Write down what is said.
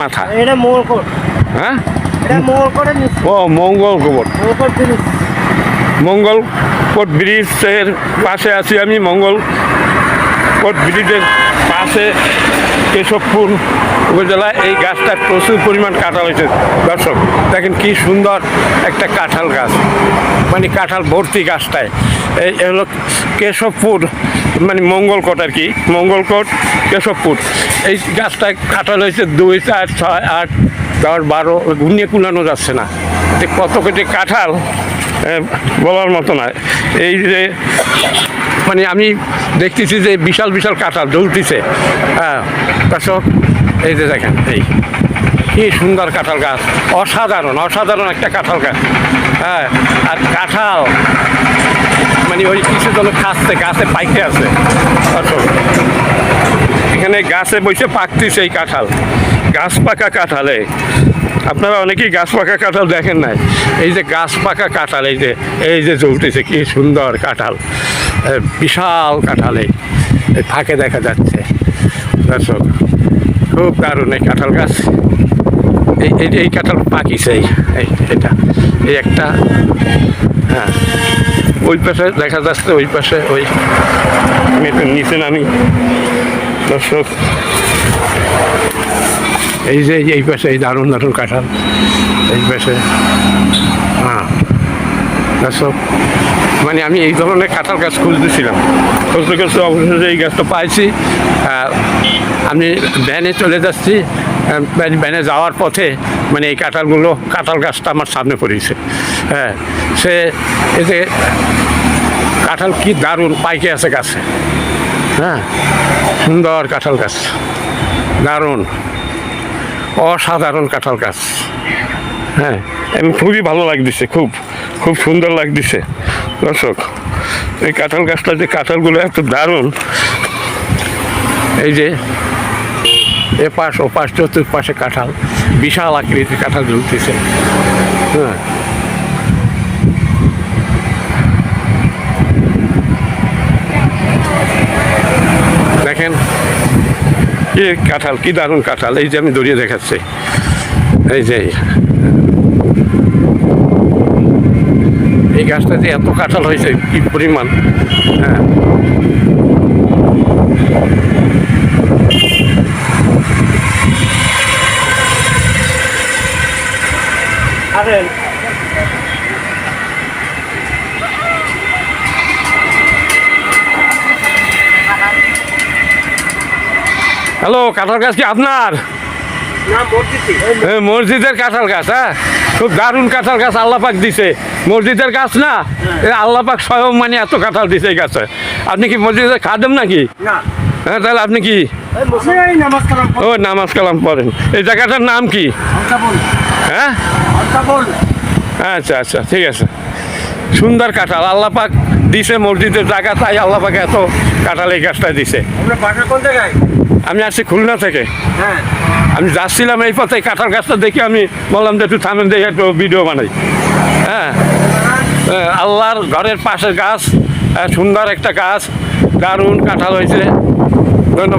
মাথা এটা মোড়কোট। হ্যাঁ এটা মোড়কোটের নিচে। ও মঙ্গলকোট মোড়কোট ব্রিজ। মঙ্গলকোট ব্রিজের পাশে আছি আমি। মঙ্গলকোট ব্রিজের পাশে কেশবপুর উপজেলায় এই গাছটার প্রচুর পরিমাণ কাঁঠাল হয়েছে। দর্শক দেখেন কি সুন্দর একটা কাঁঠাল গাছ, মানে কাঁঠাল ভর্তি গাছটায়। এই হলো কেশবপুর, মানে মঙ্গলকোট আর কি, মঙ্গলকোট কেশবপুর। এই গাছটায় কাঁঠাল হয়েছে 2, 4, 6, 8, 10, 12 গুনিয়ে কুলানো যাচ্ছে না। কত কেটে কাঁঠাল বলার মতো নয়। এই যে মানে আমি দেখতেছি যে বিশাল বিশাল কাঁঠাল জ্বলতেছে। হ্যাঁ দর্শক এই যে দেখেন, এই কি সুন্দর কাঁঠাল গাছ, অসাধারণ অসাধারণ একটা কাঁঠাল গাছ। হ্যাঁ আর কাঁঠাল মানে ওই কিছু জন খাচ্ছে, গাছে পাইতে আছে। দর্শক এখানে গাছে বসে পাকতেছে এই কাঁঠাল, গাছ পাকা কাঁঠালে। আপনারা অনেকেই গাছ পাকা কাঁঠাল দেখেন নাই, এই যে গাছ পাকা কাঁঠাল, এই যে জ্বলতেছে কি সুন্দর কাঁঠাল, বিশাল কাঁঠাল এই ফাঁকে দেখা যাচ্ছে। দর্শক খুব দারুণ এই কাঁঠাল গাছ। এই কাঁঠাল পাকিছে, এটা এই একটা। হ্যাঁ ওই পাশে দেখা যাচ্ছে, ওই পাশে ওই আমি একটু নিচে নামি। দর্শক এই যে এই পাশে এই দারুণ দারুণ কাঁঠাল, এই পাশে। হ্যাঁ দর্শক মানে আমি এই ধরনের কাঁঠাল গাছ খুঁজতেছিলাম, খুঁজতে খুঁজতে অবশেষে এই গাছটা পাইছি। আমি ভ্যানে চলে যাচ্ছি, ভ্যানে যাওয়ার পথে মানে এই কাঁঠাল গাছটা আমার সামনে পড়েছে। হ্যাঁ সে এই যে কাঁঠাল কি দারুণ পাইকে আছে গাছে। হ্যাঁ সুন্দর কাঁঠাল গাছ, দারুণ অসাধারণ কাঁঠাল গাছ। হ্যাঁ আমি খুবই ভালো লাগতেছে, খুব খুব সুন্দর লাগতেছে। দর্শক এই কাঁঠাল গাছটা, যে কাঁঠালগুলো এত দারুণ, এই যে এপাশ ওপাশ চতুর্পাশে কাঁঠাল, বিশাল আকৃতির কাঁঠাল ঝুলতেছে। হ্যাঁ দেখেন কি কাঁঠাল, কি দারুণ কাঁঠাল। এই যে আমি দড়িয়ে দেখাচ্ছি, এই যে এই গাছটাতে এত কাঁঠাল হয়েছে কি পরিমাণ। হ্যাঁ হ্যালো, কাঁঠাল গাছ কি আপনার? মসজিদের কাঁঠাল গাছ। হ্যাঁ খুব দারুণ কাঁঠাল গাছ আল্লাহ পাক দিছে, মসজিদের গাছ না, আল্লাহ পাক স্বয়ং মানে এত কাঁঠাল দিছে এই গাছে। আপনি কি মসজিদের খাদেম নাকি? হ্যাঁ তাহলে আপনি কি ও নামাজ কালাম পড়েন? এই জায়গাটার নাম কি? হ্যাঁ আচ্ছা আচ্ছা ঠিক আছে। সুন্দর কাঁঠাল আল্লাহ পাক দিছে মসজিদের জায়গা, তাই আল্লাহ পাক এত কাঁঠাল এই গাছটা দিছে। আমি আসছি খুলনা থেকে। আমি যাচ্ছিলাম এই পথে, কাঁঠাল গাছটা দেখে আমি বললাম যে একটু থামেন দেখে একটু ভিডিও বানাই। হ্যাঁ আল্লাহর ঘরের পাশের গাছ, সুন্দর একটা গাছ, দারুণ কাঁঠাল হয়েছে। ধন্যবাদ।